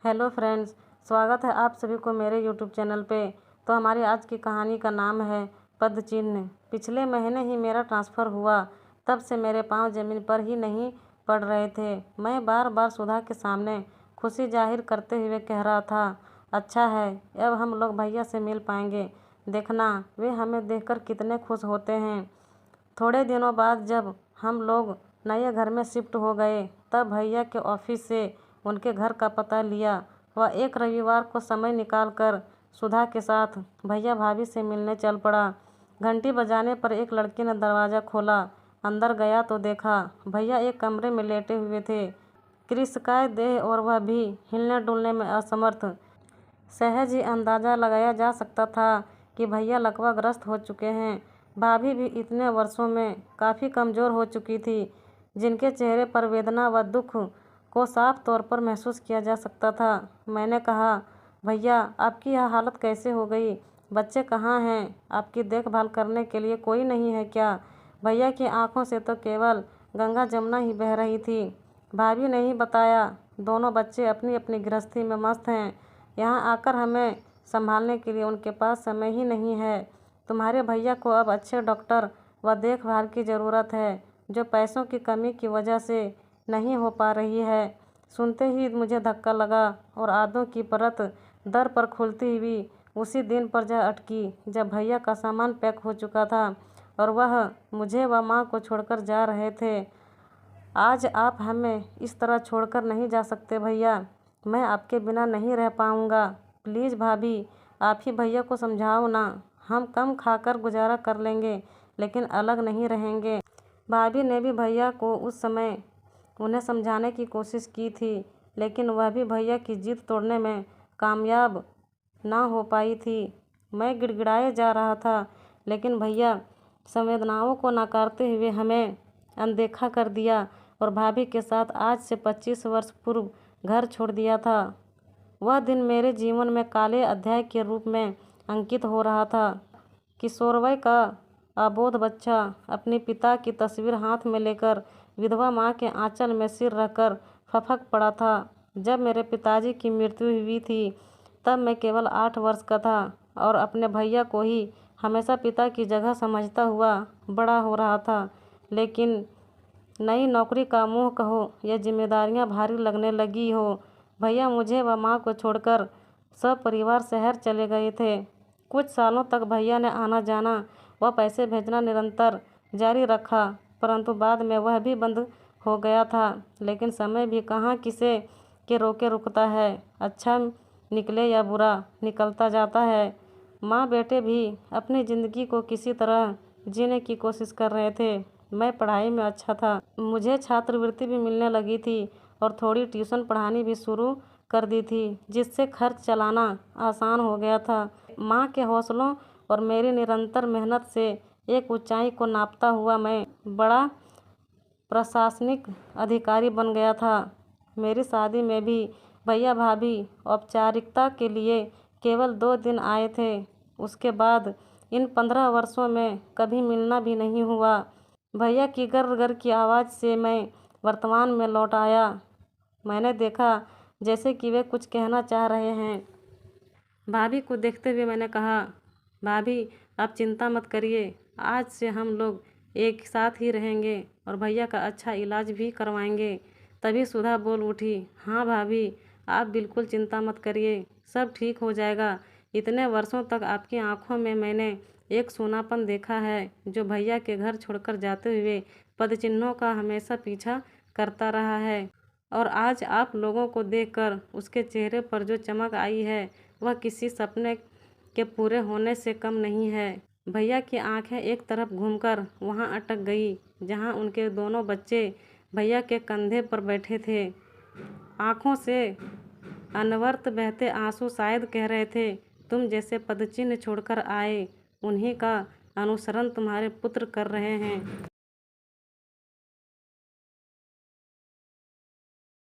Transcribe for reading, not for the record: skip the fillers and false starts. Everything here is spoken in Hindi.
हेलो फ्रेंड्स, स्वागत है आप सभी को मेरे यूट्यूब चैनल पे। तो हमारी आज की कहानी का नाम है पदचिन्ह। पिछले महीने ही मेरा ट्रांसफ़र हुआ, तब से मेरे पाँव ज़मीन पर ही नहीं पड़ रहे थे। मैं बार बार सुधा के सामने खुशी जाहिर करते हुए कह रहा था, अच्छा है अब हम लोग भैया से मिल पाएंगे, देखना वे हमें देखकर कितने खुश होते हैं। थोड़े दिनों बाद जब हम लोग नए घर में शिफ्ट हो गए, तब भैया के ऑफिस से उनके घर का पता लिया। वह एक रविवार को समय निकालकर सुधा के साथ भैया भाभी से मिलने चल पड़ा। घंटी बजाने पर एक लड़की ने दरवाज़ा खोला। अंदर गया तो देखा भैया एक कमरे में लेटे हुए थे, कृशकाय देह और वह भी हिलने डुलने में असमर्थ। सहज ही अंदाज़ा लगाया जा सकता था कि भैया लकवाग्रस्त हो चुके हैं। भाभी भी इतने वर्षों में काफ़ी कमज़ोर हो चुकी थी, जिनके चेहरे पर वेदना व दुख को साफ तौर पर महसूस किया जा सकता था। मैंने कहा, भैया आपकी यह हालत कैसे हो गई? बच्चे कहाँ हैं? आपकी देखभाल करने के लिए कोई नहीं है क्या? भैया की आंखों से तो केवल गंगा जमुना ही बह रही थी। भाभी ने ही बताया, दोनों बच्चे अपनी अपनी गृहस्थी में मस्त हैं। यहाँ आकर हमें संभालने के लिए उनके पास समय ही नहीं है। तुम्हारे भैया को अब अच्छे डॉक्टर व देखभाल की ज़रूरत है, जो पैसों की कमी की वजह से नहीं हो पा रही है। सुनते ही मुझे धक्का लगा और आदों की परत दर पर खुलती हुई उसी दिन पर जा अटकी, जब भैया का सामान पैक हो चुका था और वह मुझे व माँ को छोड़कर जा रहे थे। आज आप हमें इस तरह छोड़कर नहीं जा सकते भैया, मैं आपके बिना नहीं रह पाऊँगा। प्लीज़ भाभी, आप ही भैया को समझाओ ना। हम कम खाकर गुजारा कर लेंगे, लेकिन अलग नहीं रहेंगे। भाभी ने भी भैया को उस समय उन्हें समझाने की कोशिश की थी, लेकिन वह भी भैया की जिद तोड़ने में कामयाब ना हो पाई थी। मैं गिड़गिड़ाए जा रहा था, लेकिन भैया संवेदनाओं को नकारते हुए हमें अनदेखा कर दिया और भाभी के साथ आज से 25 वर्ष पूर्व घर छोड़ दिया था। वह दिन मेरे जीवन में काले अध्याय के रूप में अंकित हो रहा था। किशोरवय का अबोध बच्चा अपने पिता की तस्वीर हाथ में लेकर विधवा माँ के आंचल में सिर रखकर फपक पड़ा था। जब मेरे पिताजी की मृत्यु हुई थी, तब मैं केवल 8 वर्ष का था और अपने भैया को ही हमेशा पिता की जगह समझता हुआ बड़ा हो रहा था। लेकिन नई नौकरी का मोह कहो या जिम्मेदारियां भारी लगने लगी हो, भैया मुझे व माँ को छोड़कर सब परिवार शहर चले गए थे। कुछ सालों तक भैया ने आना जाना व पैसे भेजना निरंतर जारी रखा, परंतु बाद में वह भी बंद हो गया था। लेकिन समय भी कहाँ किसे के रोके रुकता है, अच्छा निकले या बुरा निकलता जाता है। माँ बेटे भी अपनी ज़िंदगी को किसी तरह जीने की कोशिश कर रहे थे। मैं पढ़ाई में अच्छा था, मुझे छात्रवृत्ति भी मिलने लगी थी और थोड़ी ट्यूशन पढ़ानी भी शुरू कर दी थी, जिससे खर्च चलाना आसान हो गया था। माँ के हौसलों और मेरी निरंतर मेहनत से एक ऊंचाई को नापता हुआ मैं बड़ा प्रशासनिक अधिकारी बन गया था। मेरी शादी में भी भैया भाभी औपचारिकता के लिए केवल 2 दिन आए थे। उसके बाद इन 15 वर्षों में कभी मिलना भी नहीं हुआ। भैया की गर गर की आवाज़ से मैं वर्तमान में लौट आया। मैंने देखा जैसे कि वे कुछ कहना चाह रहे हैं। भाभी को देखते हुए मैंने कहा, भाभी आप चिंता मत करिए, आज से हम लोग एक साथ ही रहेंगे और भैया का अच्छा इलाज भी करवाएंगे। तभी सुधा बोल उठी, हाँ भाभी आप बिल्कुल चिंता मत करिए, सब ठीक हो जाएगा। इतने वर्षों तक आपकी आंखों में मैंने एक सूनापन देखा है, जो भैया के घर छोड़कर जाते हुए पदचिन्हों का हमेशा पीछा करता रहा है। और आज आप लोगों को देखकर उसके चेहरे पर जो चमक आई है, वह किसी सपने के पूरे होने से कम नहीं है। भैया की आंखें एक तरफ घूमकर वहां अटक गई, जहां उनके दोनों बच्चे भैया के कंधे पर बैठे थे। आंखों से अनवरत बहते आंसू शायद कह रहे थे, तुम जैसे पदचिन्ह छोड़कर आए, उन्हीं का अनुसरण तुम्हारे पुत्र कर रहे हैं।